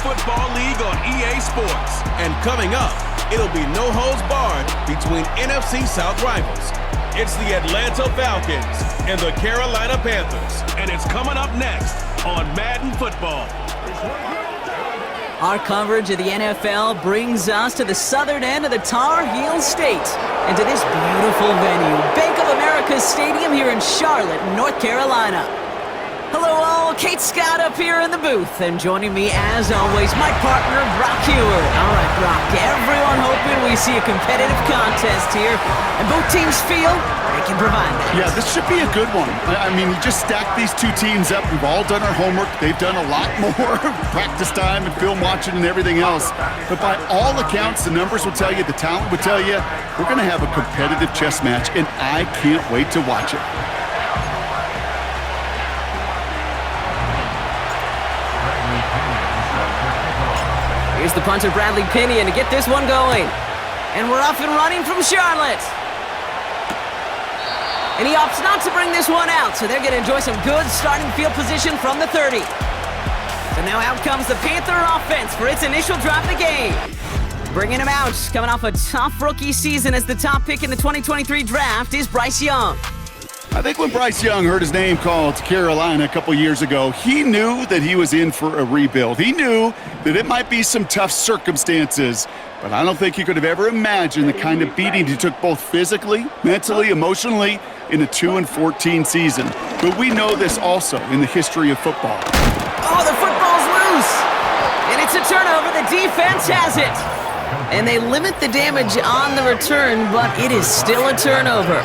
Football League on EA Sports. And coming up, it'll be no holds barred between NFC South rivals. It's the Atlanta Falcons and the Carolina Panthers. And it's coming up next on Madden Football. Our coverage of the NFL brings us to the southern end of the Tar Heel State and to this beautiful venue, Bank of America Stadium here in Charlotte, North Carolina. Hello all, Kate Scott up here in the booth, and joining me as always, my partner, Brock Heward. All right, Brock, everyone hoping we see a competitive contest here, and both teams feel they can provide that. Yeah, this should be a good one. I mean, you just stack these two teams up. We've all done our homework. They've done a lot more practice time and film watching and everything else. But by all accounts, the numbers will tell you, the talent will tell you, we're going to have a competitive chess match, and I can't wait to watch it. Here's the punter, Bradley Pinion, to get this one going. And we're off and running from Charlotte. And he opts not to bring this one out, so they're going to enjoy some good starting field position from the 30. So now out comes the Panther offense for its initial drive of the game. Bringing him out, coming off a tough rookie season as the top pick in the 2023 draft is Bryce Young. I think when Bryce Young heard his name called to Carolina a couple years ago, he knew that he was in for a rebuild. He knew that it might be some tough circumstances, but I don't think he could have ever imagined the kind of beating he took both physically, mentally, emotionally in a 2-14 season. But we know this also in the history of football. Oh, the football's loose! And it's a turnover. The defense has it. And they limit the damage on the return, but it is still a turnover.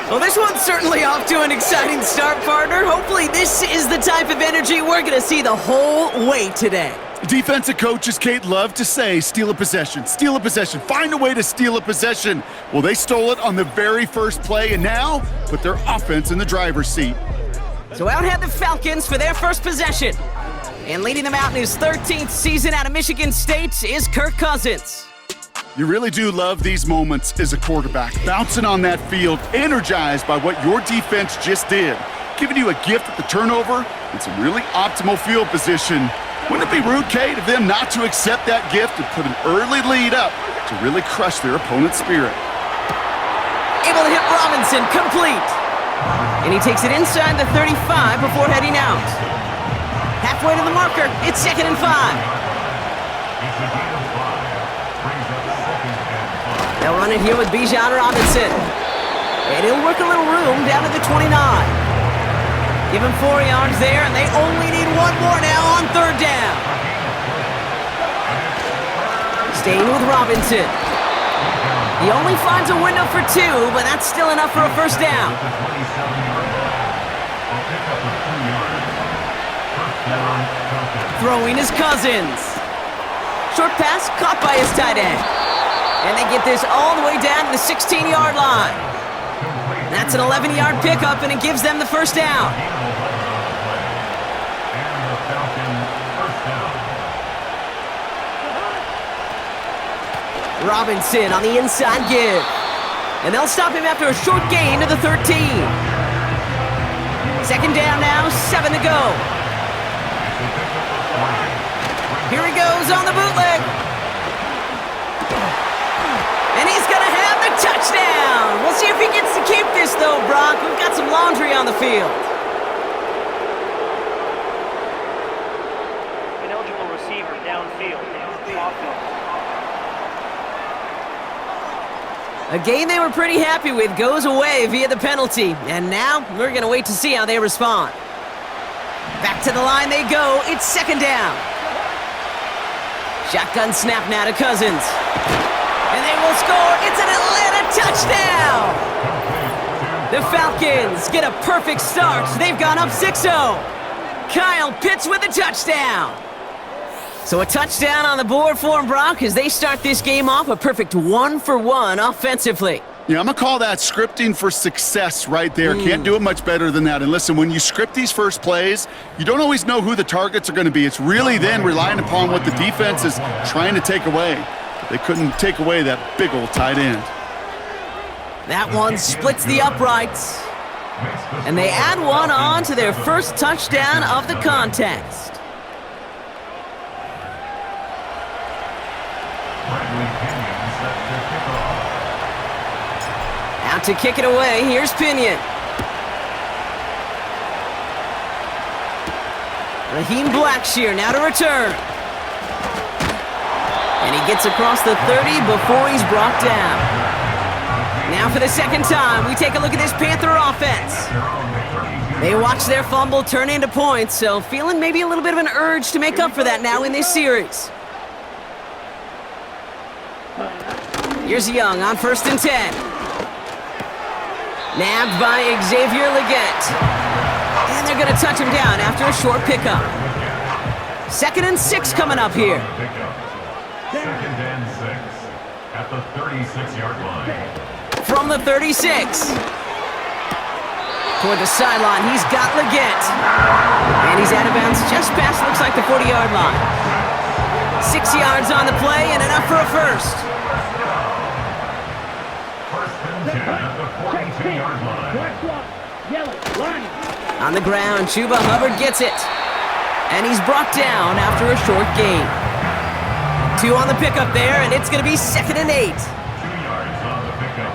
Well, this one's certainly off to an exciting start, partner. Hopefully this is the type of energy we're going to see the whole way today. Defensive coaches, Kate, love to say, steal a possession, find a way to steal a possession. Well, they stole it on the very first play, and now put their offense in the driver's seat. So out head the Falcons for their first possession. And leading them out in his 13th season out of Michigan State is Kirk Cousins. You really do love these moments as a quarterback, bouncing on that field, energized by what your defense just did, giving you a gift at the turnover and some really optimal field position. Wouldn't it be rude, Kate, of them not to accept that gift and put an early lead up to really crush their opponent's spirit? Able to hit Robinson, complete. And he takes it inside the 35 before heading out. Halfway to the marker, it's 2nd and 5. They'll run it here with Bijan Robinson. And he'll work a little room down to the 29. Give him 4 yards there, and they only need one more now on 3rd down. Staying with Robinson. He only finds a window for 2, but that's still enough for a first down. Throwing his Cousins. Short pass caught by his tight end. And they get this all the way down to the 16-yard line. That's an 11-yard pickup, and it gives them the first down. Robinson on the inside give. And they'll stop him after a short gain to the 13. 2nd down now, 7 to go. Here he goes on the bootleg. And he's going to have the touchdown. We'll see if he gets to keep this, though, Brock. We've got some laundry on the field. Ineligible receiver downfield. A game they were pretty happy with goes away via the penalty. And now we're going to wait to see how they respond. Back to the line they go. It's 2nd down. Shotgun snap now to Cousins. And they will score. It's an Atlanta touchdown! The Falcons get a perfect start. They've gone up 6-0. Kyle Pitts with a touchdown. So a touchdown on the board for him, Brock, as they start this game off a perfect 1-for-1 offensively. Yeah, I'm going to call that scripting for success right there. Can't do it much better than that. And listen, when you script these first plays, you don't always know who the targets are going to be. It's really then relying upon what the defense is trying to take away. They couldn't take away that big old tight end. That one splits the uprights. And they add one on to their first touchdown of the contest. Out to kick it away, here's Pinion. Raheem Blackshear now to return. And he gets across the 30 before he's brought down. Now for the second time, we take a look at this Panther offense. They watch their fumble turn into points, so feeling maybe a little bit of an urge to make up for that now in this series. Here's Young on 1st and 10. Nabbed by Xavier Leggett. And they're going to touch him down after a short pickup. 2nd and 6 coming up here. 2nd and 6 at the 36-yard line. From the 36. Toward the sideline, he's got Leggett. And he's out of bounds just past, looks like, the 40-yard line. 6 yards on the play and enough for a first. 1st and 10 at the 42-yard line. On the ground, Chuba Hubbard gets it. And he's brought down after a short gain. 2 on the pickup there, and it's going to be 2nd and 8. 2 yards on the pickup.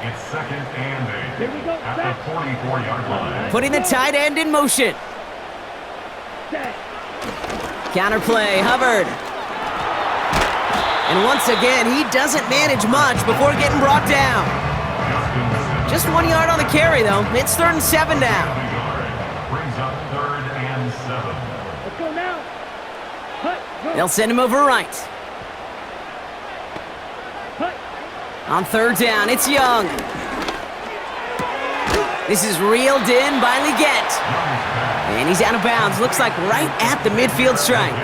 It's 2nd and 8 at the 44-yard line. Putting the tight end in motion. Counterplay, Hubbard. And once again, he doesn't manage much before getting brought down. Just 1 yard on the carry, though. It's 3rd and 7 now. Brings up 3rd and 7. Let's go now. They'll send him over right. On 3rd down, it's Young. This is reeled in by Leggett. And he's out of bounds. Looks like right at the midfield stripe.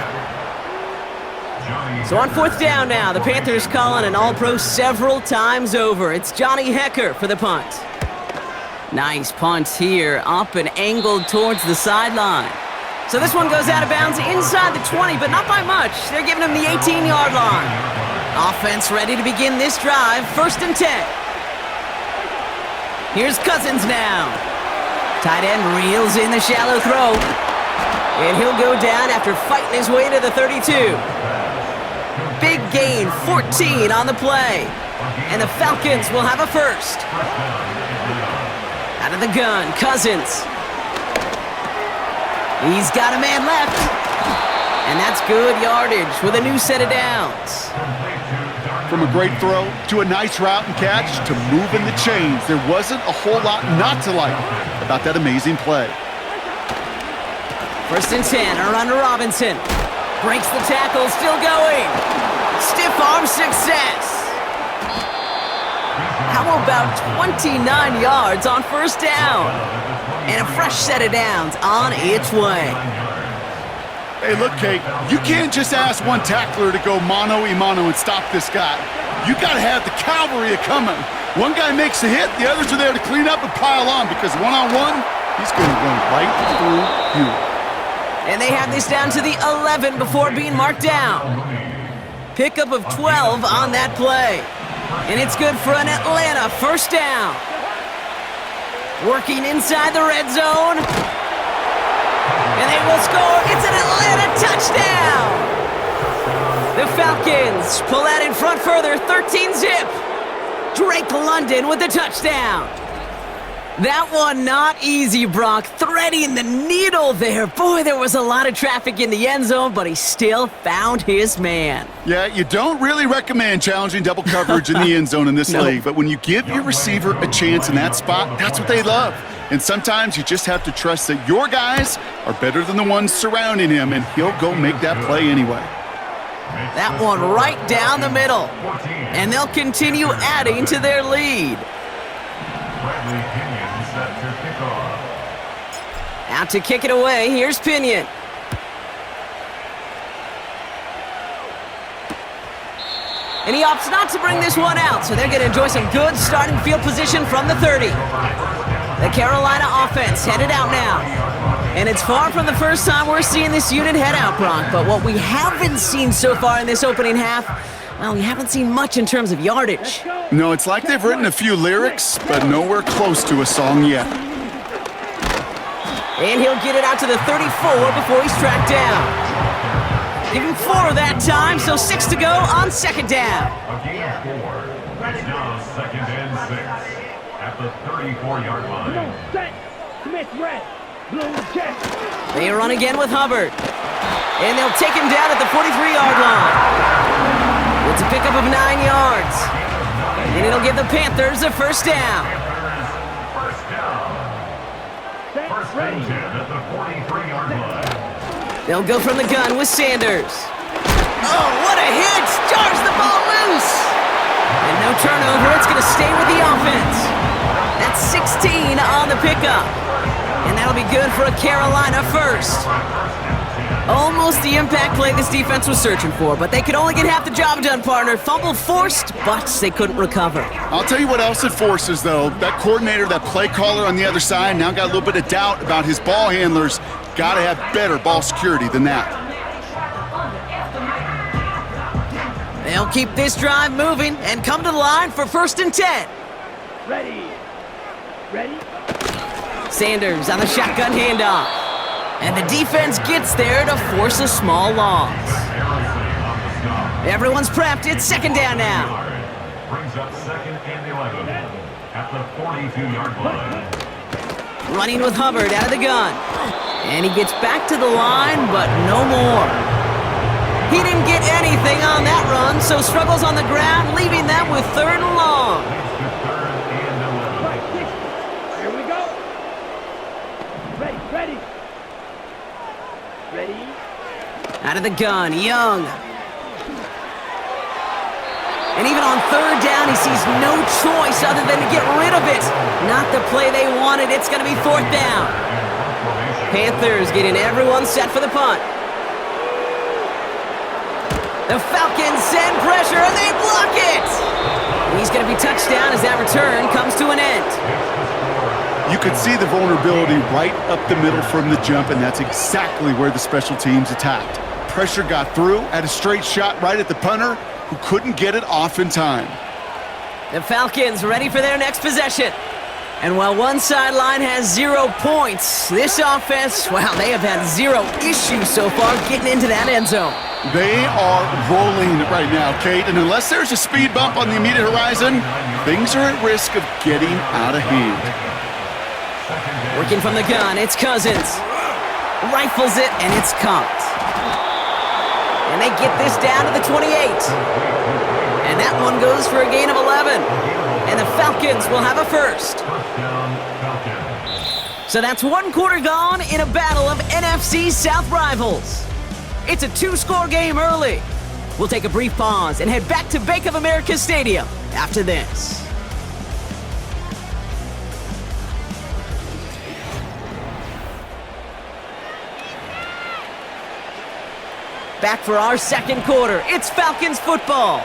So on 4th down now, the Panthers calling an all-pro several times over. It's Johnny Hecker for the punt. Nice punt here, up and angled towards the sideline. So this one goes out of bounds inside the 20, but not by much. They're giving him the 18-yard line. Offense ready to begin this drive, 1st and 10. Here's Cousins now. Tight end reels in the shallow throw. And he'll go down after fighting his way to the 32. Big gain, 14 on the play. And the Falcons will have a first. Out of the gun, Cousins. He's got a man left. And that's good yardage with a new set of downs. From a great throw to a nice route and catch to moving the chains, there wasn't a whole lot not to like about that amazing play. 1st and 10, a run to Robinson. Breaks the tackle, still going. Stiff arm success. How about 29 yards on 1st down? And a fresh set of downs on its way. Hey, look, Kate, you can't just ask one tackler to go mano-a-mano and stop this guy. You got to have the cavalry coming. One guy makes a hit, the others are there to clean up and pile on because one-on-one, he's going to run right through you. And they have this down to the 11 before being marked down. Pickup of 12 on that play. And it's good for an Atlanta 1st down. Working inside the red zone. And they will score. It's an Atlanta touchdown. The Falcons pull out in front further, 13-zip. Drake London with the touchdown. That one not easy, Brock. Threading the needle there. Boy, there was a lot of traffic in the end zone, but he still found his man. Yeah, you don't really recommend challenging double coverage in the end zone in this league, but when you give your receiver a chance in that spot, that's what they love. And sometimes you just have to trust that your guys are better than the ones surrounding him, and he'll go make that play anyway. That one right down the middle. And they'll continue adding to their lead. Out to kick it away, here's Pinion. And he opts not to bring this one out, so they're going to enjoy some good starting field position from the 30. The Carolina offense headed out now. And it's far from the first time we're seeing this unit head out, Brock, but what we haven't seen so far in this opening half, well, we haven't seen much in terms of yardage. No, it's like they've written a few lyrics, but nowhere close to a song yet. And he'll get it out to the 34 before he's tracked down. Give him 4 that time, so 6 to go on 2nd down. A gain of 4. It's now 2nd and 6 at at the 34-yard line. They run again with Hubbard. And they'll take him down at the 43-yard line. It's a pickup of 9 yards. And it'll give the Panthers a first down. First down. First and 10 at the 43-yard line. They'll go from the gun with Sanders. Oh, what a hit! Jars the ball loose! And no turnover, it's going to stay with the offense. That's 16 on the pickup. And that'll be good for a Carolina first. Almost the impact play this defense was searching for, but they could only get half the job done, partner. Fumble forced, but they couldn't recover. I'll tell you what else it forces, though. That coordinator, that play caller on the other side, now got a little bit of doubt about his ball handlers. Got to have better ball security than that. They'll keep this drive moving and come to the line for first and 10. Ready. Sanders on the shotgun handoff. And the defense gets there to force a small loss. Everyone's prepped. It's second down now. Brings up second and 11 at the 42-yard line. Running with Hubbard out of the gun. And he gets back to the line, but no more. He didn't get anything on that run, so struggles on the ground, leaving them with third and long. Here we go. Ready. Out of the gun, Young. And even on third down, he sees no choice other than to get rid of it. Not the play they wanted. It's going to be fourth down. Panthers getting everyone set for the punt. The Falcons send pressure, and they block it. He's going to be touchdown as that return comes to an end. You could see the vulnerability right up the middle from the jump, and that's exactly where the special teams attacked. Pressure got through, had a straight shot right at the punter, who couldn't get it off in time. The Falcons ready for their next possession. And while one sideline has 0 points, this offense, well, they have had 0 issues so far getting into that end zone. They are rolling right now, Kate, and unless there's a speed bump on the immediate horizon, things are at risk of getting out of hand. Working from the gun, it's Cousins. Rifles it, and it's caught. And they get this down to the 28. And that one goes for a gain of 11. And the Falcons will have a first. So that's one quarter gone in a battle of NFC South rivals. It's a 2-score game early. We'll take a brief pause and head back to Bank of America Stadium after this. Back for our second quarter. It's Falcons football.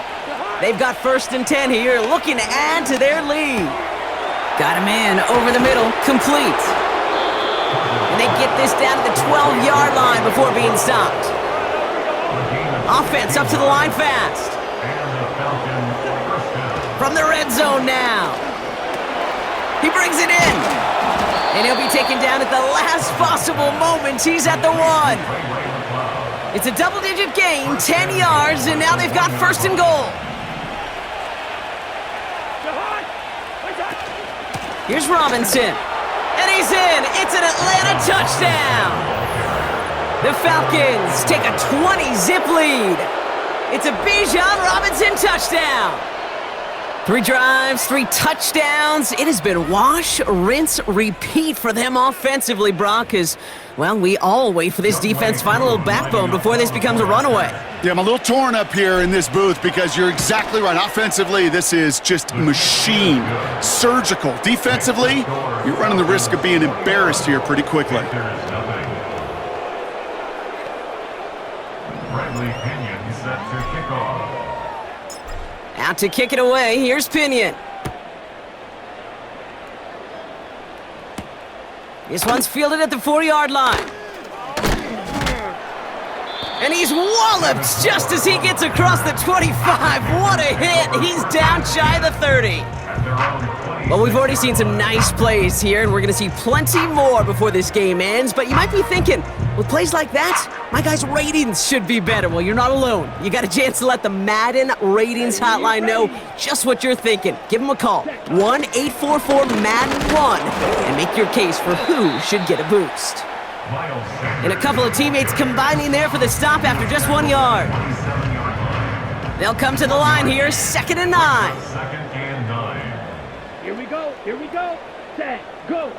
They've got first and 10 here, looking to add to their lead. Got a man over the middle, complete. And they get this down to the 12-yard line before being stopped. Offense up to the line fast. From the red zone now. He brings it in. And he'll be taken down at the last possible moment. He's at the 1. It's a double-digit gain, 10 yards, and now they've got first and goal. Here's Robinson, and he's in. It's an Atlanta touchdown. The Falcons take a 20-zip lead. It's a Bijan Robinson touchdown. 3 drives, 3 touchdowns. It has been wash, rinse, repeat for them offensively, Brock, as, well, we all wait for this defense to find a little backbone before this becomes a runaway. Yeah, I'm a little torn up here in this booth because you're exactly right. Offensively, this is just machine, surgical. Defensively, you're running the risk of being embarrassed here pretty quickly. Bradley Pinion set to kick off. Out to kick it away, here's Pinion. This one's fielded at the 4-yard line. And he's walloped just as he gets across the 25. What a hit! He's down shy of the 30. At their own Well, we've already seen some nice plays here, and we're going to see plenty more before this game ends. But you might be thinking, with plays like that, my guys' ratings should be better. Well, you're not alone. You got a chance to let the Madden ratings hotline know just what you're thinking. Give them a call, 1-844-MADDEN-1, and make your case for who should get a boost. And a couple of teammates combining there for the stop after just 1 yard. They'll come to the line here, 2nd and 9. Here we go. Set, go.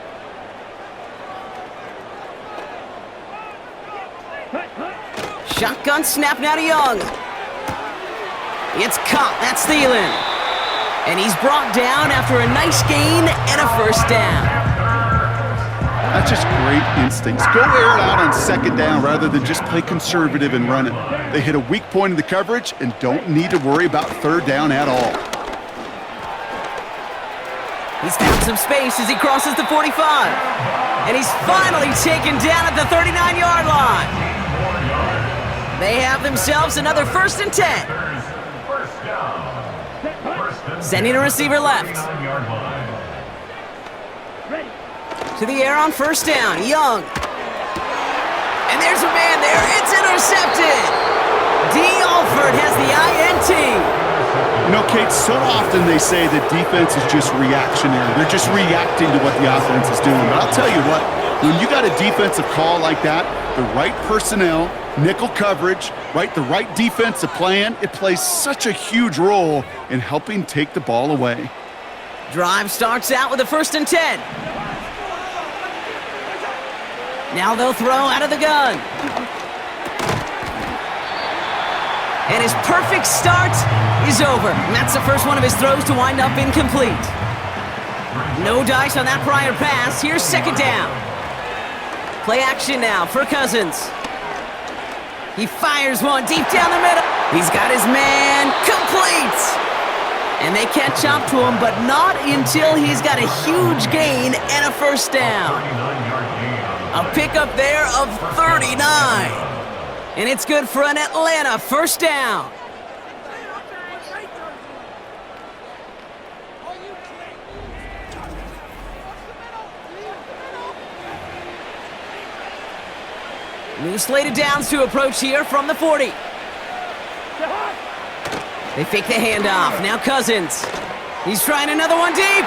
Shotgun snap now to Young. It's caught, that's Thielen. And he's brought down after a nice gain and a first down. That's just great instincts. Go air it out on 2nd down rather than just play conservative and run it. They hit a weak point in the coverage and don't need to worry about 3rd down at all. He's found some space as he crosses the 45. And he's finally taken down at the 39-yard line. They have themselves another 1st and 10. Sending a receiver left. To the air on 1st down, Young. And there's a man there, it's intercepted. D. Alford has the INT. You know, Kate, so often they say that defense is just reactionary. They're just reacting to what the offense is doing. But I'll tell you what, when you got a defensive call like that, the right personnel, nickel coverage, the right defensive plan, it plays such a huge role in helping take the ball away. Drive starts out with a 1st and 10. Now they'll throw out of the gun. And his perfect start is over. And that's the first one of his throws to wind up incomplete. No dice on that prior pass. Here's 2nd down. Play action now for Cousins. He fires one deep down the middle. He's got his man complete. And they catch up to him, but not until he's got a huge gain and a 1st down. A pickup there of 39. And it's good for an Atlanta 1st down. New slated downs to approach here from the 40. They fake the handoff. Now Cousins. He's trying another one deep.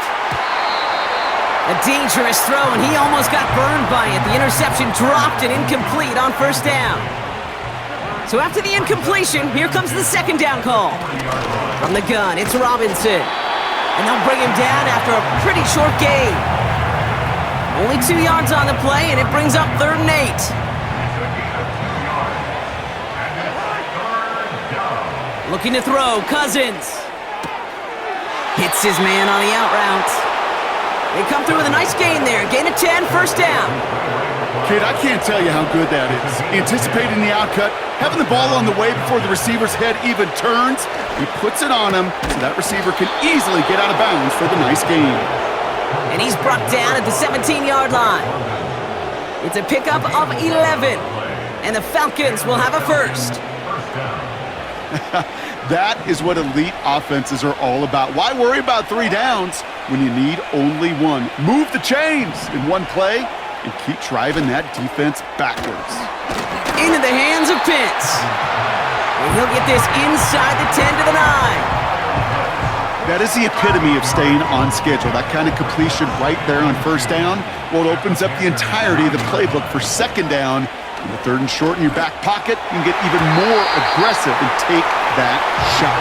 A dangerous throw, and he almost got burned by it. The interception dropped and incomplete on 1st down. So after the incompletion, here comes the 2nd down call. From the gun, it's Robinson. And they'll bring him down after a pretty short gain. Only 2 yards on the play, and it brings up 3rd and 8. Looking to throw, Cousins. Hits his man on the out route. They come through with a nice gain there. Gain of 10, 1st down. Kid, I can't tell you how good that is. Anticipating the outcut, having the ball on the way before the receiver's head even turns. He puts it on him so that receiver can easily get out of bounds for the nice gain. And he's brought down at the 17-yard line. It's a pickup of 11. And the Falcons will have a 1st. That is what elite offenses are all about. Why worry about 3 downs when you need only 1? Move the chains in one play and keep driving that defense backwards. Into the hands of Pitts. And he'll get this inside the 10 to the 9. That is the epitome of staying on schedule. That kind of completion right there on 1st down. Well, it opens up the entirety of the playbook for 2nd down. In the 3rd and short in your back pocket, you can get even more aggressive and take that shot.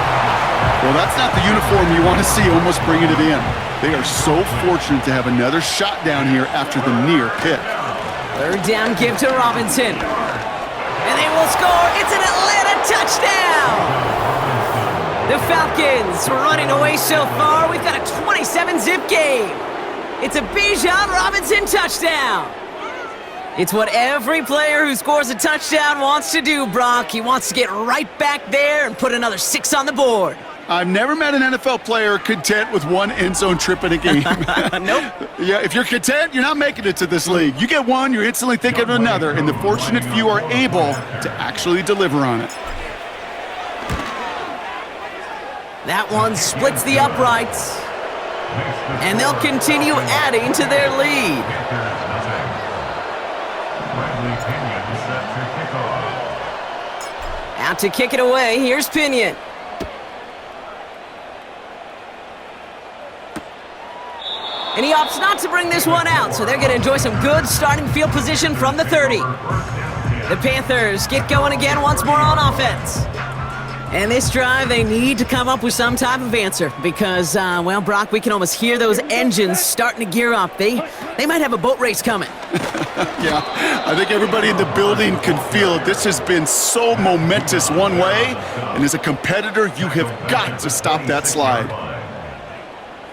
Well, that's not the uniform you want to see almost bringing it in. They are so fortunate to have another shot down here after the near pick. 3rd down give to Robinson. And they will score. It's an Atlanta touchdown. The Falcons running away so far. We've got a 27-zip game. It's a Bijan Robinson touchdown. It's what every player who scores a touchdown wants to do, Brock. He wants to get right back there and put another 6 on the board. I've never met an NFL player content with 1 end zone trip in a game. Nope. Yeah, if you're content, you're not making it to this league. You get 1, you're instantly thinking of another, and the fortunate few are able to actually deliver on it. That one splits the uprights. And they'll continue adding to their lead. Out to kick it away, here's Pinion. And he opts not to bring this one out, so they're going to enjoy some good starting field position from the 30. The Panthers get going again once more on offense. And this drive, they need to come up with some type of answer because, well, Brock, we can almost hear those engines starting to gear up. They might have a boat race coming. Yeah, I think everybody in the building can feel it. This has been so momentous one way, and as a competitor, you have got to stop that slide.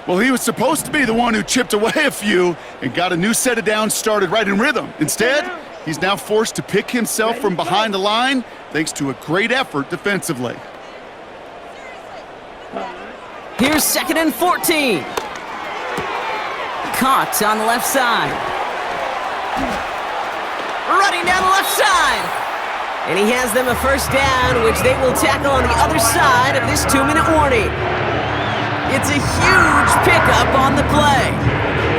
Well, he was supposed to be the one who chipped away a few and got a new set of downs started right in rhythm. Instead, he's now forced to pick himself from behind the line thanks to a great effort defensively. Here's 2nd and 14. Caught on the left side. Running down the left side. And he has them a first down, which they will tackle on the other side of this 2-minute warning. It's a huge pickup on the play.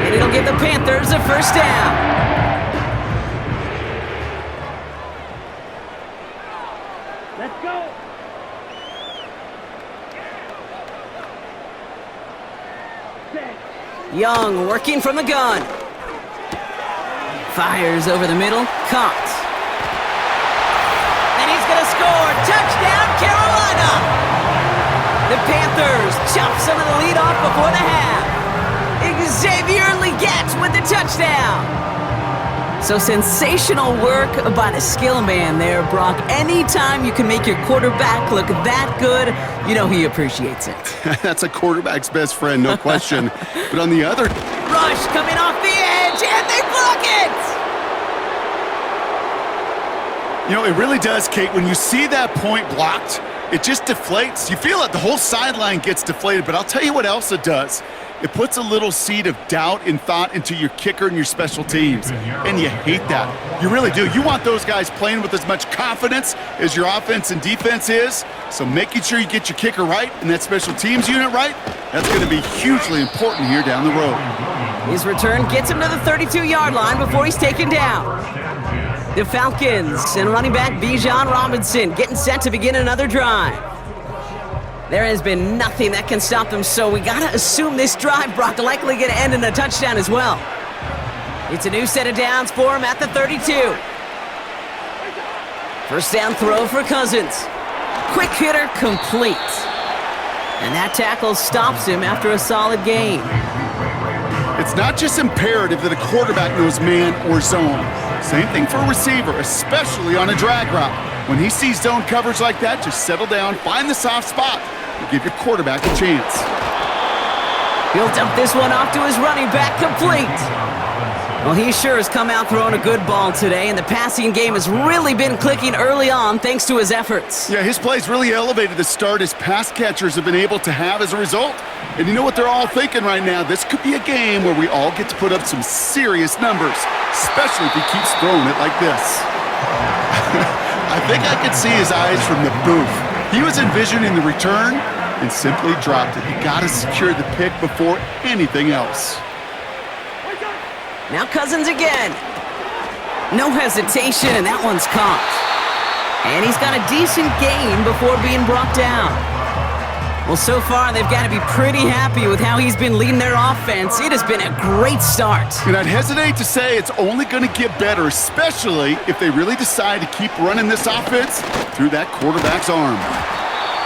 And it'll give the Panthers a first down. Let's go. Young working from the gun. Fires over the middle. Caught. And he's going to score. Touchdown, Carolina! The Panthers chop some of the lead off before the half. Xavier Leggett with the touchdown. So sensational work by the skill man there, Brock. Anytime you can make your quarterback look that good, you know he appreciates it. That's a quarterback's best friend, no question. But on the other... Rush coming off the edge, and they block it! You know, it really does, Kate. When you see that point blocked, it just deflates. You feel it. The whole sideline gets deflated. But I'll tell you what else it does. It puts a little seed of doubt and thought into your kicker and your special teams. And you hate that. You really do. You want those guys playing with as much confidence as your offense and defense is. So making sure you get your kicker right and that special teams unit right, that's going to be hugely important here down the road. His return gets him to the 32-yard line before he's taken down. The Falcons and running back Bijan Robinson getting set to begin another drive. There has been nothing that can stop them, so we gotta assume this drive, Brock, likely gonna end in a touchdown as well. It's a new set of downs for him at the 32. First down throw for Cousins. Quick hitter complete. And that tackle stops him after a solid gain. It's not just imperative that a quarterback knows man or zone. Same thing for a receiver, especially on a drag route. When he sees zone coverage like that, just settle down, find the soft spot, and give your quarterback a chance. He'll dump this one off to his running back, complete. Well, he sure has come out throwing a good ball today, and the passing game has really been clicking early on thanks to his efforts. Yeah, his plays really elevated the start his pass catchers have been able to have as a result. And you know what they're all thinking right now? This could be a game where we all get to put up some serious numbers, especially if he keeps throwing it like this. I think I could see his eyes from the booth. He was envisioning the return and simply dropped it. He got to secure the pick before anything else. Now Cousins again. No hesitation, and that one's caught. And he's got a decent gain before being brought down. Well, so far, they've got to be pretty happy with how he's been leading their offense. It has been a great start. And I'd hesitate to say it's only going to get better, especially if they really decide to keep running this offense through that quarterback's arm.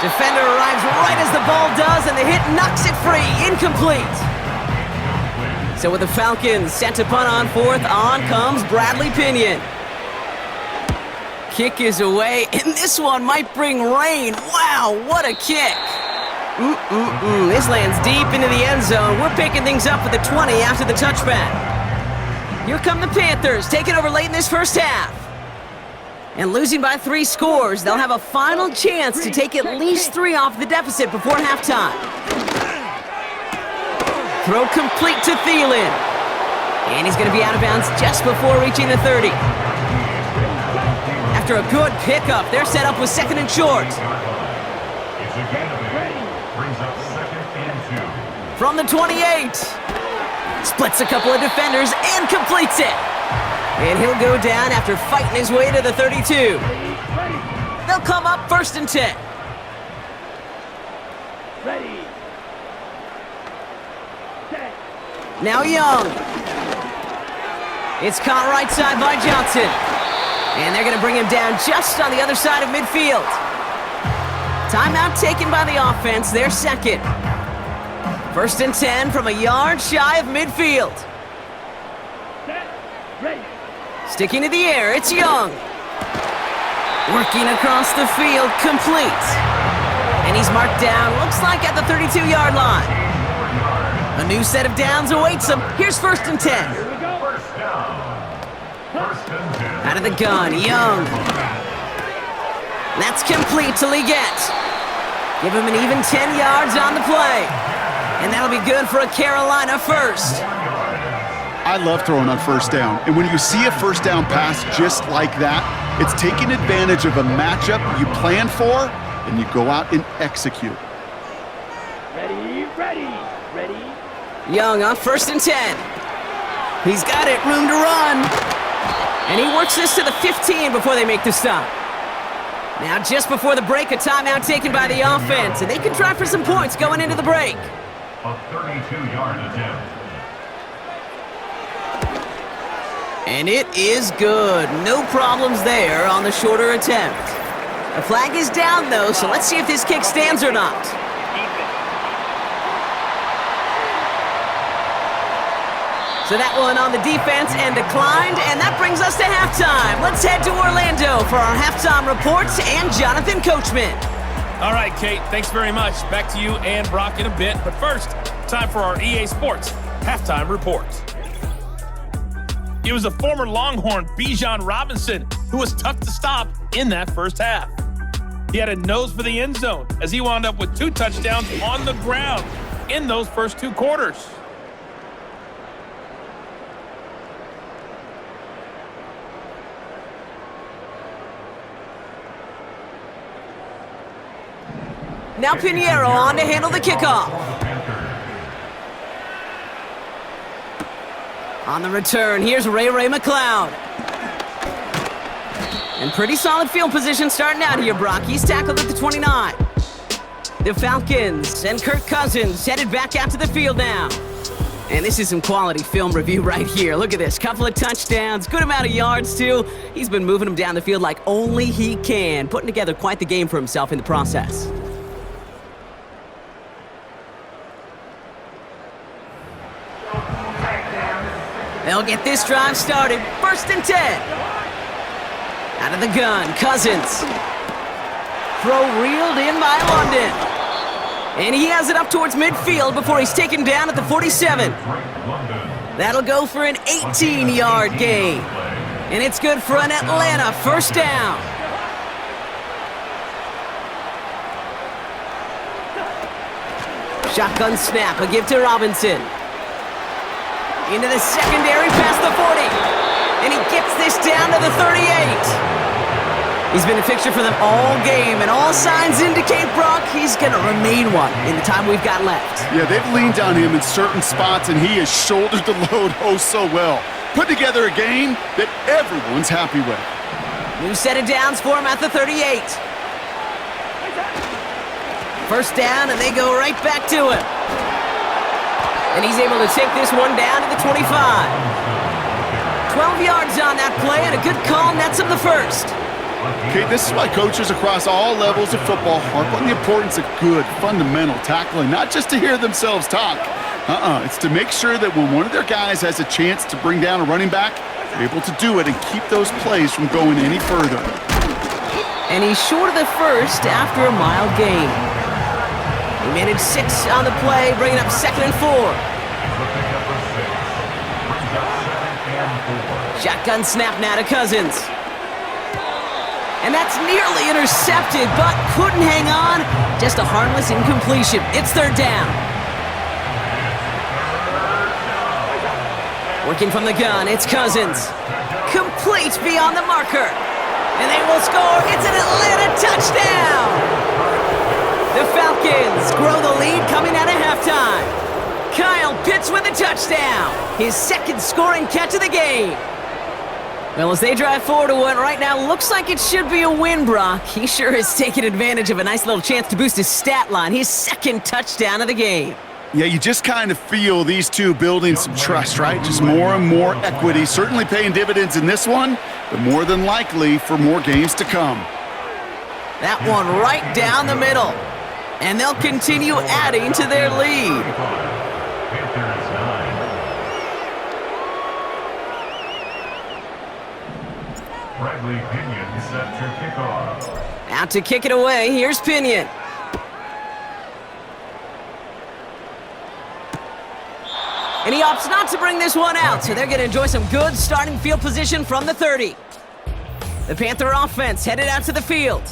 Defender arrives right as the ball does, and the hit knocks it free. Incomplete. So with the Falcons set to punt on fourth, on comes Bradley Pinion. Kick is away, and this one might bring rain. Wow, what a kick. This lands deep into the end zone. We're picking things up at the 20 after the touchback. Here come the Panthers, taking over late in this first half. And losing by 3 scores, they'll have a final chance to take at least 3 off the deficit before halftime. Throw complete to Thielen. And he's going to be out of bounds just before reaching the 30. After a good pickup, they're set up with 2nd and short. From the 28. Splits a couple of defenders and completes it. And he'll go down after fighting his way to the 32. They'll come up 1st and 10. Ready. Set. Now Young. It's caught right side by Johnson. And they're going to bring him down just on the other side of midfield. Timeout taken by the offense, their second. 1st and 10 from a yard shy of midfield. Set. Ready. Sticking to the air, it's Young. Working across the field, complete. And he's marked down, looks like at the 32-yard line. A new set of downs awaits him. Here's 1st and 10. Here we go. First down. 1st and 10. Out of the gun, Young. That's complete to Leggett. Give him an even 10 yards on the play. And that'll be good for a Carolina first. I love throwing on 1st down. And when you see a 1st down pass just like that, it's taking advantage of a matchup you plan for, and you go out and execute. Ready, ready, ready. Young on 1st and 10. He's got it, room to run. And he works this to the 15 before they make the stop. Now just before the break, a timeout taken by the offense, and they can try for some points going into the break. A 32-yard attempt. And it is good. No problems there on the shorter attempt. The flag is down, though, so let's see if this kick stands or not. So that one on the defense and declined, and that brings us to halftime. Let's head to Orlando for our halftime reports and Jonathan Coachman. All right, Kate, thanks very much. Back to you and Brock in a bit. But first, time for our EA Sports halftime report. It was a former Longhorn, Bijan Robinson, who was tough to stop in that first half. He had a nose for the end zone as he wound up with 2 touchdowns on the ground in those first 2 quarters. Now Pinheiro on to handle the kickoff. On the return, here's Ray McLeod. And pretty solid field position starting out here, Brock. He's tackled at the 29. The Falcons and Kirk Cousins headed back out to the field now. And this is some quality film review right here. Look at this. Couple of touchdowns, good amount of yards, too. He's been moving them down the field like only he can, putting together quite the game for himself in the process. They'll get this drive started. 1st and 10. Out of the gun, Cousins. Throw reeled in by London. And he has it up towards midfield before he's taken down at the 47. That'll go for an 18-yard gain. And it's good for an Atlanta 1st down. Shotgun snap, a give to Robinson. Into the secondary past the 40. And he gets this down to the 38. He's been a fixture for them all game, and all signs indicate, Brock, he's going to remain one in the time we've got left. Yeah, they've leaned on him in certain spots, and he has shouldered the load oh so well. Put together a game that everyone's happy with. New set of downs for him at the 38. 1st down, and they go right back to him. And he's able to take this one down to the 25. 12 yards on that play, and a good call nets him the 1st. Okay, this is why coaches across all levels of football harp on the importance of good, fundamental tackling, not just to hear themselves talk. It's to make sure that when one of their guys has a chance to bring down a running back, they're able to do it and keep those plays from going any further. And he's short of the 1st after a mild gain. He managed 6 on the play, bringing up 2nd and 4. Shotgun snap now to Cousins. And that's nearly intercepted, but couldn't hang on. Just a harmless incompletion. It's 3rd down. Working from the gun, it's Cousins. Complete beyond the marker. And they will score. It's an Atlanta touchdown. The Falcons grow the lead coming out of halftime. hits with a touchdown. His second scoring catch of the game. Well, as they drive forward to what right now looks like it should be a win, Brock, he sure has taken advantage of a nice little chance to boost his stat line. His second touchdown of the game. Yeah, you just kind of feel these two building some trust, right? Just more and more equity. Certainly paying dividends in this one, but more than likely for more games to come. That one right down the middle. And they'll continue adding to their lead. Panthers 9. Bradley Pinion set to kick off. Out to kick it away, here's Pinion. And he opts not to bring this one out, so they're going to enjoy some good starting field position from the 30. The Panther offense headed out to the field.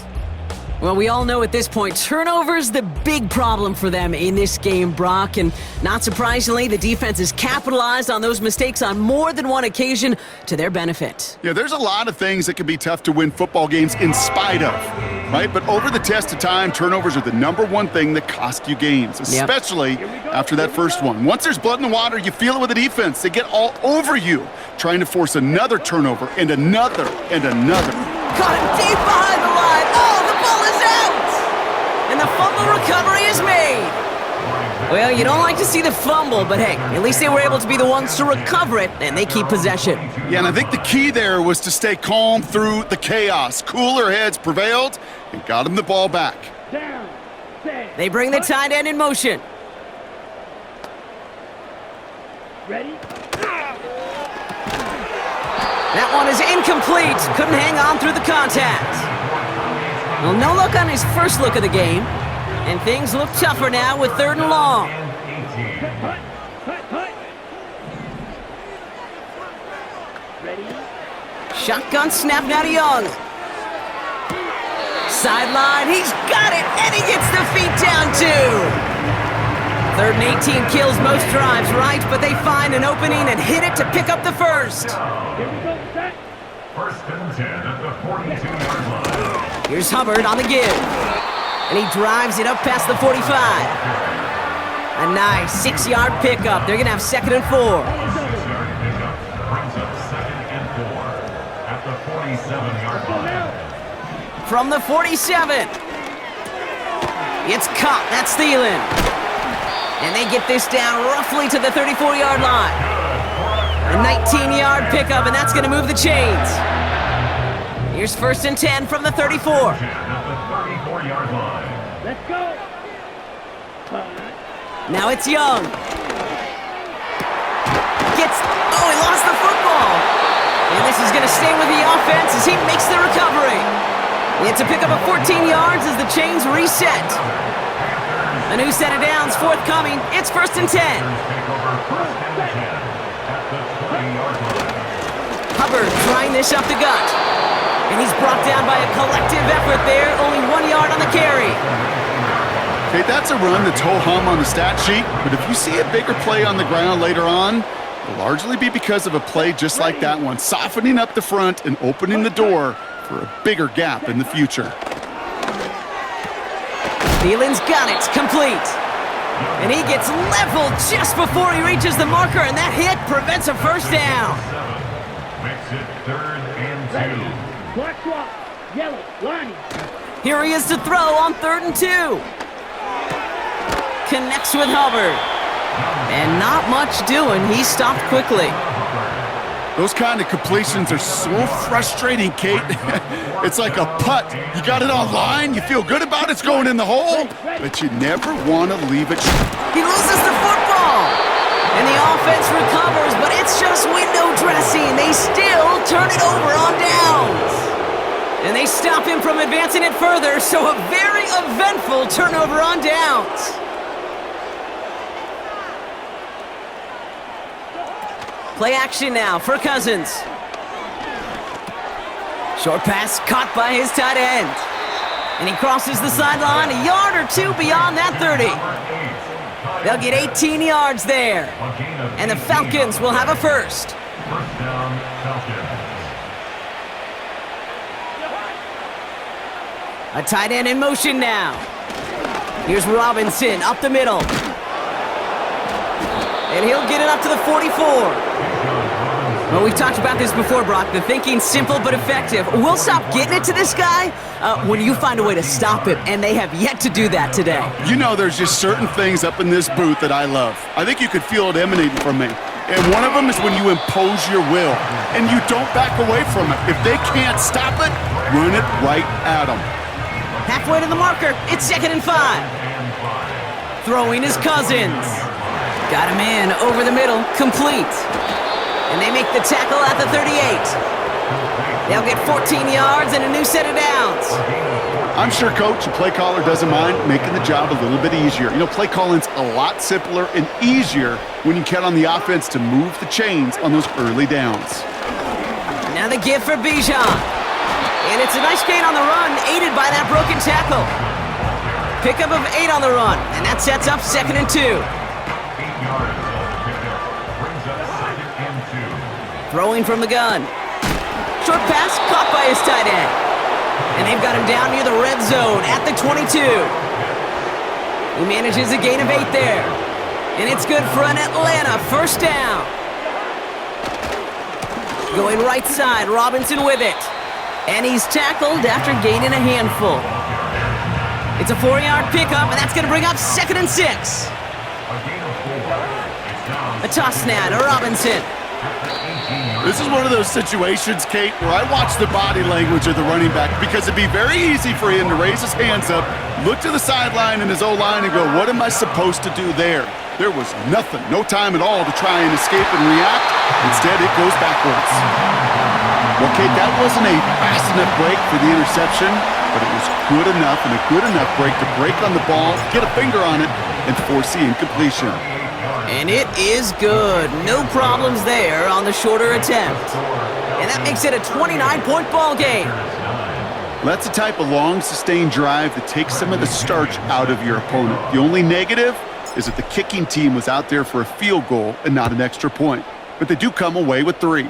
Well, we all know at this point, turnovers the big problem for them in this game, Brock. And not surprisingly, the defense has capitalized on those mistakes on more than one occasion to their benefit. Yeah, there's a lot of things that can be tough to win football games in spite of, right? But over the test of time, turnovers are the #1 thing that cost you games, especially after that first one. Once there's blood in the water, you feel it with the defense. They get all over you, trying to force another turnover and another and another. Got him deep behind the line. Oh, the ball is out! And the fumble recovery is made. Well, you don't like to see the fumble, but hey, at least they were able to be the ones to recover it, and they keep possession. Yeah, and I think the key there was to stay calm through the chaos. Cooler heads prevailed and got him the ball back. Down. Set. They bring the tight end in motion. Ready? That one is incomplete. Couldn't hang on through the contact. Well, no look on his first look of the game. And things look tougher now with 3rd and long. Hut. Ready? Shotgun snap now to Young. Sideline, he's got it, and he gets the feet down too. 3rd and 18 kills most drives, right? But they find an opening and hit it to pick up the first. Here we go. Set. 1st and 10 at the 42-yard line. Here's Hubbard on the give. And he drives it up past the 45. A nice 6-yard pickup. They're going to have 2nd and 4. 6-yard pickup brings up 2nd and 4 at the 47-yard line. From the 47. It's caught. That's Thielen. And they get this down roughly to the 34-yard line. A 19-yard pickup, and that's going to move the chains. Here's 1st and 10 from the 34. At the 34-yard line. Let's go. Now it's Young. He lost the football. And this is going to stay with the offense as he makes the recovery. It's a pickup of 14 yards as the chains reset. A new set of downs forthcoming. It's 1st and 10. Hubbard trying this up the gut. And he's brought down by a collective effort there. Only 1 yard on the carry. Okay, that's a run that's ho-hum on the stat sheet, but if you see a bigger play on the ground later on, it'll largely be because of a play just like that one, softening up the front and opening the door for a bigger gap in the future. Thielen's got it, complete. And he gets leveled just before he reaches the marker, and that hit prevents a first down. Makes it 3rd and 2. Black swap. Yellow. Lining. Here he is to throw on 3rd and 2. Connects with Hubbard. And not much doing. He stopped quickly. Those kind of completions are so frustrating, Kate. It's like a putt. You got it on line, you feel good about it's going in the hole, but you never want to leave it. He loses the football. And the offense recovers, but it's just window dressing. They still turn it over on downs. And they stop him from advancing it further, so a very eventful turnover on downs. Play action now for Cousins. Short pass caught by his tight end. And he crosses the sideline a yard or two beyond that 30. They'll get 18 yards there. And the Falcons will have a first. First down, Falcons. A tight end in motion now. Here's Robinson up the middle. And he'll get it up to the 44. Well, we've talked about this before, Brock. The thinking's simple but effective. We'll stop getting it to this guy when you find a way to stop him, and they have yet to do that today. You know, there's just certain things up in this booth that I love. I think you could feel it emanating from me. And one of them is when you impose your will, and you don't back away from it. If they can't stop it, run it right at them. Halfway to the marker, it's 2nd and 5. Throwing his Cousins. Got a man over the middle, complete. And they make the tackle at the 38. They'll get 14 yards and a new set of downs. I'm sure Coach, the play caller, doesn't mind making the job a little bit easier. You know, play calling's a lot simpler and easier when you count on the offense to move the chains on those early downs. Now the give for Bijan. And it's a nice gain on the run, aided by that broken tackle. Pickup of 8 on the run, and that sets up 2nd and 2. 8 yards on the pickup. Brings up 2nd and 2. Throwing from the gun. Short pass caught by his tight end. And they've got him down near the red zone at the 22. He manages a gain of 8 there. And it's good for an Atlanta first down. Going right side, Robinson with it. And he's tackled after gaining a handful. It's a 4-yard pickup, and that's going to bring up 2nd and 6. A toss now to Robinson. This is one of those situations, Kate, where I watch the body language of the running back because it'd be very easy for him to raise his hands up, look to the sideline and his O-line and go, what am I supposed to do there? There was nothing, no time at all to try and escape and react. Instead, it goes backwards. Well, Kate, that wasn't a fast enough break for the interception, but it was good enough and a good enough break to break on the ball, get a finger on it, and force the incompletion. And it is good. No problems there on the shorter attempt. And that makes it a 29-point ball game. That's the type of long, sustained drive that takes some of the starch out of your opponent. The only negative is that the kicking team was out there for a field goal and not an extra point. But they do come away with 3.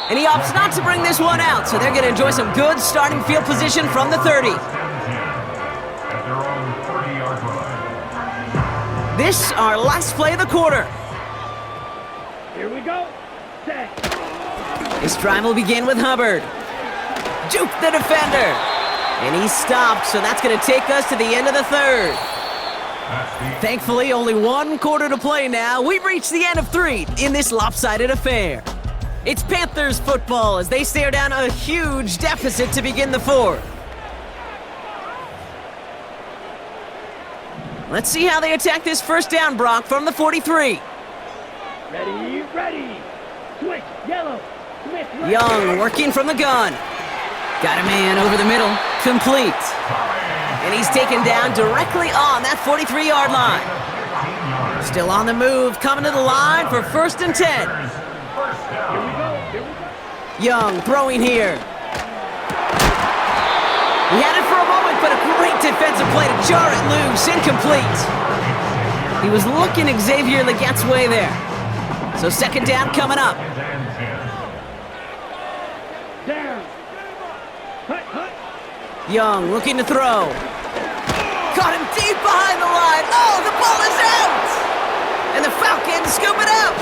And he opts not to bring this one out, so they're going to enjoy some good starting field position from the 30. At their own 30-yard line. This, our last play of the quarter. Here we go. Set. This drive will begin with Hubbard. Juke the defender. And he's stopped, so that's going to take us to the end of the 3rd. Thankfully, only 1 quarter to play now. We've reached the end of 3 in this lopsided affair. It's Panthers football as they stare down a huge deficit to begin the 4th. Let's see how they attack this first down, Brock, from the 43. Ready, ready. Switch, yellow. Smith, right. Young working from the gun. Got a man over the middle, complete. And he's taken down directly on that 43-yard line. Still on the move, coming to the line for 1st and 10. Here we go. Young throwing here. He had it for a moment, but a great defensive play to jar it loose, incomplete. He was looking Xavier Legette's way there. So 2nd down coming up. Down. Hut, hut. Young looking to throw. Caught him deep behind the line. Oh, the ball is out! And the Falcons scoop it up.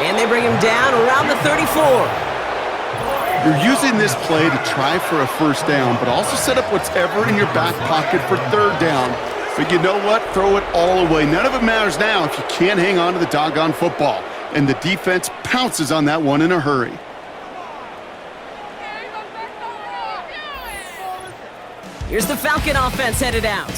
And they bring him down around the 34. You're using this play to try for a first down, but also set up whatever in your back pocket for 3rd down. But you know what? Throw it all away. None of it matters now if you can't hang on to the doggone football. And the defense pounces on that one in a hurry. Here's the Falcon offense headed out.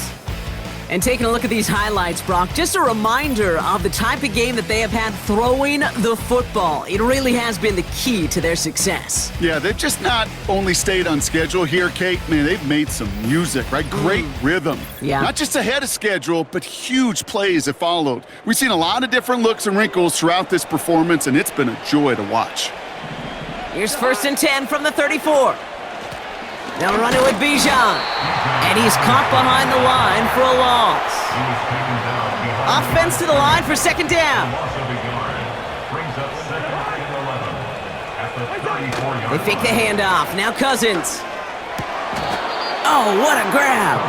And taking a look at these highlights, Brock, just a reminder of the type of game that they have had throwing the football. It really has been the key to their success. Yeah, they've just not only stayed on schedule here, Kate. Man, they've made some music, right? Great rhythm. Yeah. Not just ahead of schedule, but huge plays have followed. We've seen a lot of different looks and wrinkles throughout this performance, and it's been a joy to watch. Here's 1st and 10 from the 34. They'll run it with Bijan. And he's caught behind the line for a loss. Offense to the line for 2nd down. Brings up 2nd and 11 at the 34-yard They fake the handoff. Now Cousins. Oh, what a grab.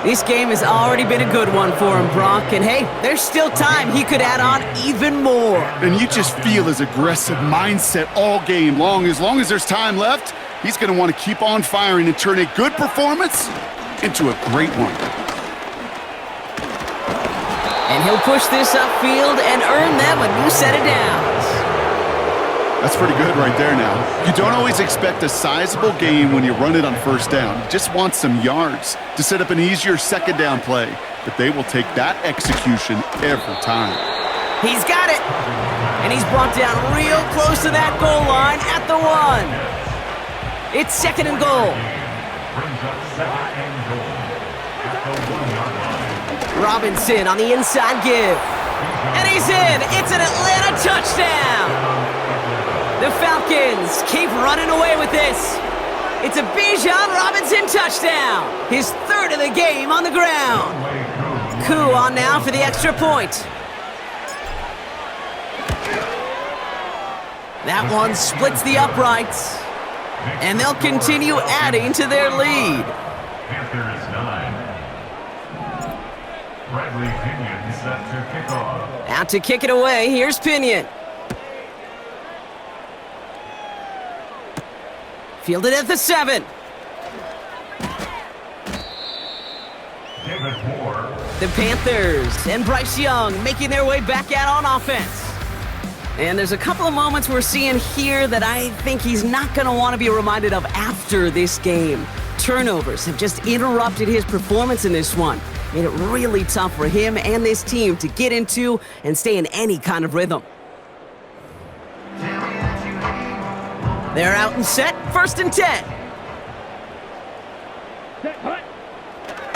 This game has already been a good one for him, Brock. And hey, there's still time. He could add on even more. And you just feel his aggressive mindset all game long. As long as there's time left, he's going to want to keep on firing and turn a good performance into a great one. And he'll push this upfield and earn them a new set of downs. That's pretty good right there now. You don't always expect a sizable gain when you run it on first down. You just want some yards to set up an easier second down play. But they will take that execution every time. He's got it. And he's brought down real close to that goal line at the 1. It's 2nd and goal. Brings up 2nd and goal at the 1-yard line. Robinson on the inside give. And he's in. It's an Atlanta touchdown. The Falcons keep running away with this. It's a Bijan Robinson touchdown. His 3rd of the game on the ground. Koo on now for the extra point. That one splits the uprights. And they'll continue adding to their lead. Panthers 9. Bradley Pinion set to kick off. Out to kick it away, here's Pinion. Fielded at the 7. David Moore. The Panthers and Bryce Young making their way back out on offense. And there's a couple of moments we're seeing here that I think he's not going to want to be reminded of after this game. Turnovers have just interrupted his performance in this one. Made it really tough for him and this team to get into and stay in any kind of rhythm. They're out and set, 1st and 10. Set, hut.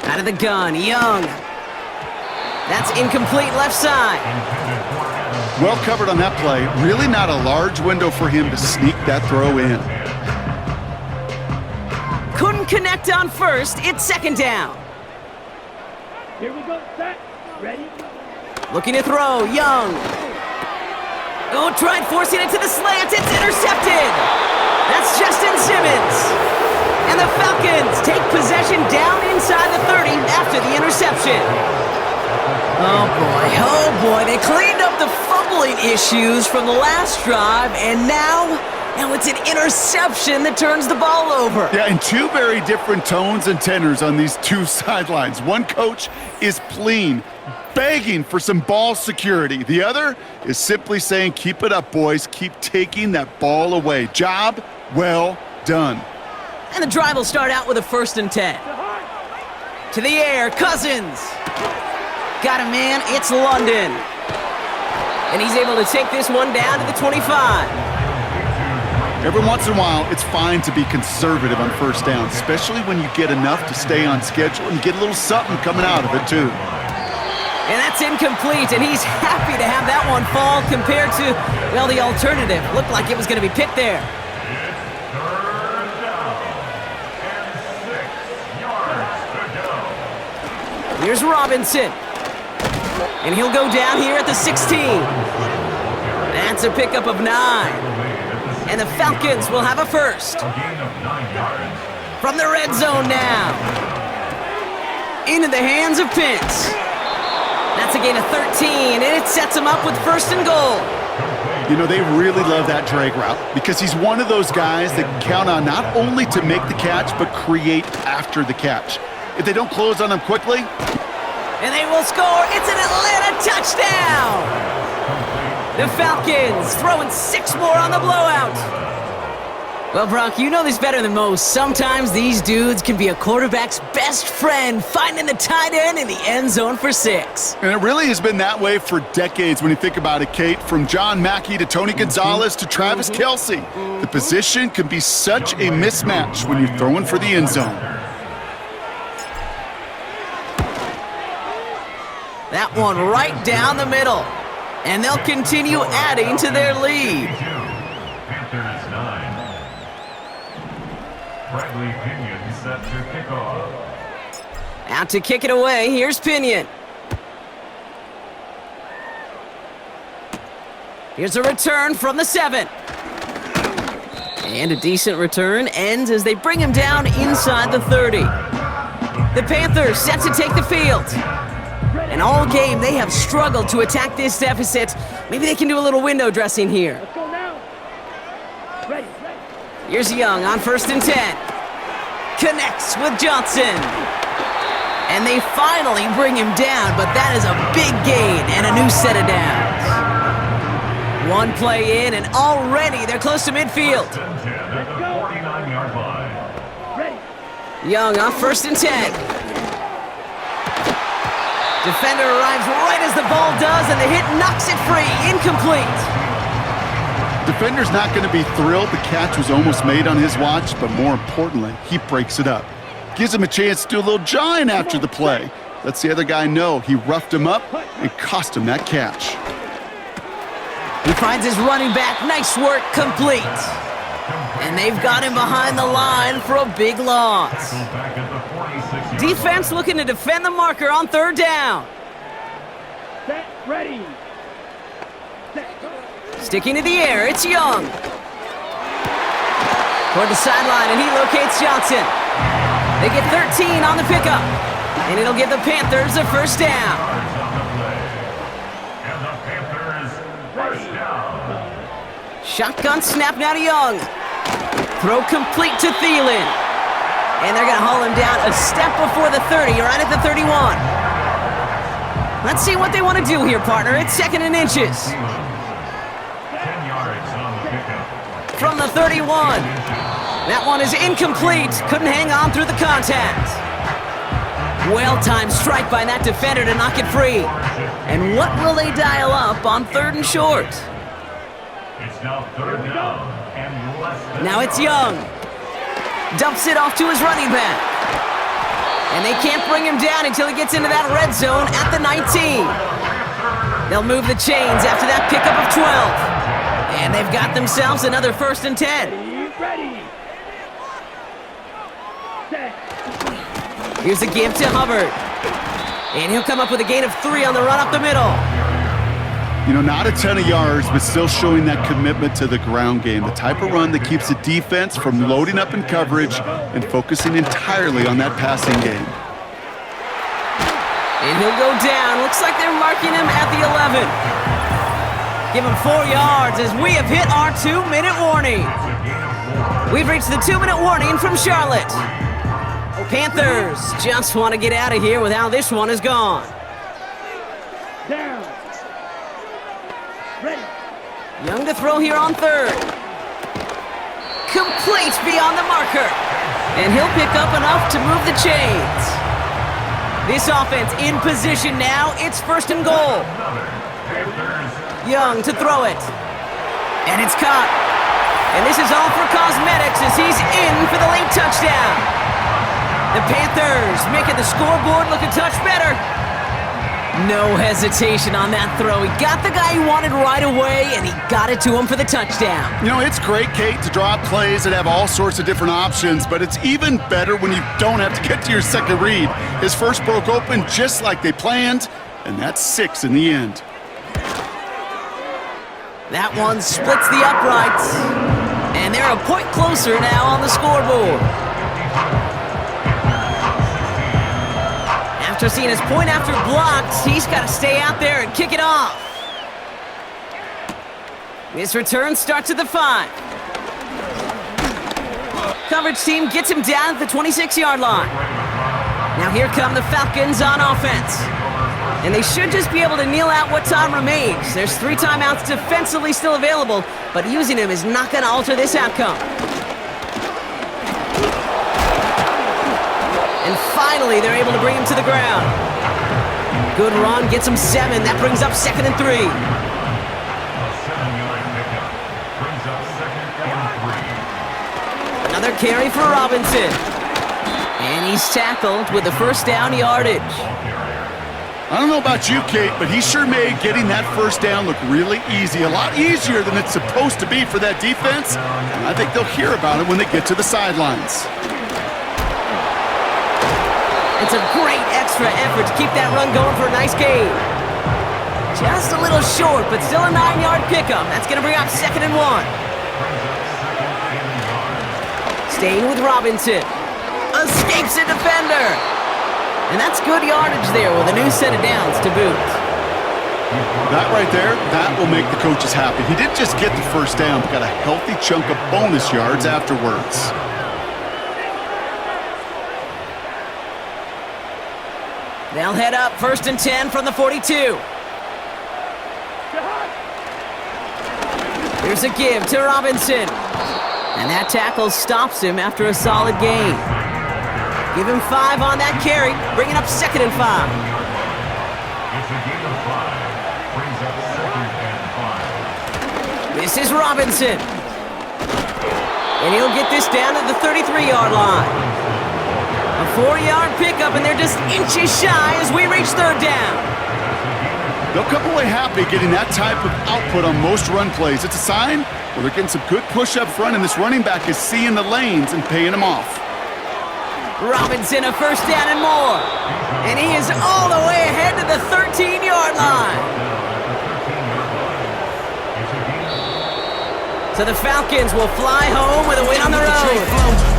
Out of the gun, Young. That's incomplete left side. Well covered on that play. Really not a large window for him to sneak that throw in. Couldn't connect on 1st, it's 2nd down. Here we go. Set. Ready. Looking to throw, Young. Oh, tried forcing it to the slant, it's intercepted. That's Justin Simmons. And the Falcons take possession down inside the 30 after the interception. Oh boy, they cleaned up the fumbling issues from the last drive, and now it's an interception that turns the ball over. Yeah, and 2 very different tones and tenors on these 2 sidelines. One coach is pleading, begging for some ball security. The other is simply saying, keep it up, boys. Keep taking that ball away. Job well done. And the drive will start out with a 1st and 10. To the air, Cousins. Got a man, it's London. And he's able to take this one down to the 25. Every once in a while, it's fine to be conservative on first down, especially when you get enough to stay on schedule and get a little something coming out of it, too. And that's incomplete, and he's happy to have that one fall compared to, well, the alternative. Looked like it was going to be picked there. Here's Robinson. And he'll go down here at the 16. That's a pickup of 9. And the Falcons will have a 1st. From the red zone now. Into the hands of Pitts. That's a gain of 13, and it sets him up with 1st and goal. You know, they really love that drag route because he's one of those guys that can count on not only to make the catch, but create after the catch. If they don't close on him quickly, and they will score. It's an Atlanta touchdown. The Falcons throwing 6 more on the blowout. Well, Brock, you know this better than most. Sometimes these dudes can be a quarterback's best friend, finding the tight end in the end zone for 6. and it really has been that way for decades when you think about it, Kate. From John Mackey to Tony Gonzalez to Travis Kelce. The position can be such a mismatch when you're throwing for the end zone. That one right down the middle. And they'll continue adding to their lead. Panthers 9. Bradley Pinion set to kick off. Out to kick it away, here's Pinion. Here's a return from the 7. And a decent return ends as they bring him down inside the 30. The Panthers set to take the field. And all game, they have struggled to attack this deficit. Maybe they can do a little window dressing here. Let's go now. Ready. Here's Young on 1st and 10. Connects with Johnson. And they finally bring him down, but that is a big gain and a new set of downs. One play in, and already they're close to midfield. At the 49-yard line. Ready. Young on 1st and 10. Defender arrives right as the ball does, and the hit knocks it free. Incomplete. Defender's not going to be thrilled. The catch was almost made on his watch, but more importantly, he breaks it up. Gives him a chance to do a little jawing after the play. Lets the other guy know he roughed him up and cost him that catch. He finds his running back. Nice work, complete. And they've got him behind the line for a big loss. Back at the 46-yard Defense looking to defend the marker on 3rd down. Set. Ready. Set. Go. Sticking to the air, it's Young. Toward the sideline, and he locates Johnson. They get 13 on the pickup, and it'll give the Panthers a 1st down. And the Panthers first down. Shotgun snap now to Young. Throw complete to Thielen. And they're going to haul him down a step before the 30, right at the 31. Let's see what they want to do here, partner. It's 2nd and inches. 10 yards on the pickup. From the 31. That one is incomplete. Couldn't hang on through the contact. Well-timed strike by that defender to knock it free. And what will they dial up on 3rd and short? It's now 3rd down and less than Now it's Young. Dumps it off to his running back. And they can't bring him down until he gets into that red zone at the 19. They'll move the chains after that pickup of 12. And they've got themselves another 1st and 10. Ready. Set. Here's a give to Hubbard. And he'll come up with a gain of 3 on the run up the middle. You know, not a ton of yards, but still showing that commitment to the ground game. The type of run that keeps the defense from loading up in coverage and focusing entirely on that passing game. And he'll go down. Looks like they're marking him at the 11. Give him 4 yards as we have hit our 2-minute warning. We've reached the 2-minute warning from Charlotte. Panthers just want to get out of here with how this one is gone. Down. Ready. Young to throw here on 3rd. Complete beyond the marker. And he'll pick up enough to move the chains. This offense in position now. It's 1st and goal. Young to throw it. And it's caught. And this is all for cosmetics as he's in for the late touchdown. The Panthers making the scoreboard look a touch better. No hesitation on that throw. He got the guy he wanted right away, and he got it to him for the touchdown. You know, it's great, Kate, to draw up plays that have all sorts of different options, but it's even better when you don't have to get to your second read. His first broke open just like they planned, and that's 6 in the end. That one splits the uprights, and they're a point closer now on the scoreboard. After seeing his point after blocked, he's got to stay out there and kick it off. This return starts at the 5. Coverage team gets him down at the 26-yard line. Now here come the Falcons on offense. And they should just be able to kneel out what time remains. There's 3 timeouts defensively still available, but using them is not going to alter this outcome. And finally, they're able to bring him to the ground. Good run, gets him 7. That brings up 2nd and 3. A 7-yard pickup brings up 2nd and 3. Another carry for Robinson. And he's tackled with the 1st down yardage. I don't know about you, Kate, but he sure made getting that 1st down look really easy. A lot easier than it's supposed to be for that defense. And I think they'll hear about it when they get to the sidelines. It's a great extra effort to keep that run going for a nice gain. Just a little short, but still a 9-yard pickup. That's going to bring up 2nd and 1. Staying with Robinson. Escapes a defender. And that's good yardage there with a new set of downs to boot. That right there, that will make the coaches happy. He didn't just get the first down, but got a healthy chunk of bonus yards afterwards. They'll head up 1st and 10 from the 42. Here's a give to Robinson. And that tackle stops him after a solid gain. Give him 5 on that carry, bringing up 2nd and 5. It's a gain of 5. Brings up 2nd and 5. This is Robinson. And he'll get this down to the 33-yard line. A 4-yard pickup, and they're just inches shy as we reach 3rd down. They'll come away happy getting that type of output on most run plays. It's a sign where they're getting some good push up front, and this running back is seeing the lanes and paying them off. Robinson, a 1st down and more. And he is all the way ahead to the 13-yard line. So the Falcons will fly home with a win on the road.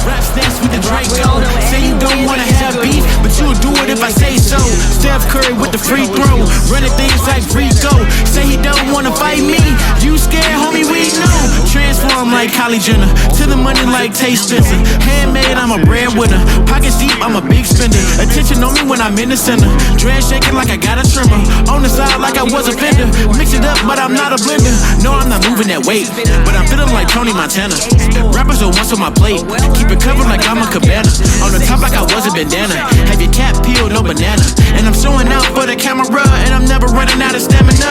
Rap stats with the Draco. Say you don't wanna have beef, but you'll do it if I say so. Steph Curry with the free throw, running things like Rico. Say he don't wanna fight me. You scared, homie? We know. Transform like Kylie Jenner, to the money like Tay Spencer. Handmade, I'm a breadwinner. Pockets deep, I'm a big spender. Attention on me when I'm in the center. Dress shaking like I got a trimmer. On the side like I was a vendor. Mix it up, but I'm not a blender. No, I'm not moving that weight, but I'm feeling like Tony Montana. Rappers are once on my plate. Keep it covered like I'm a cabana. On the top like I was a bandana. Have your cap peeled, no banana. And I'm showing out for the camera, and I'm never running out of stamina.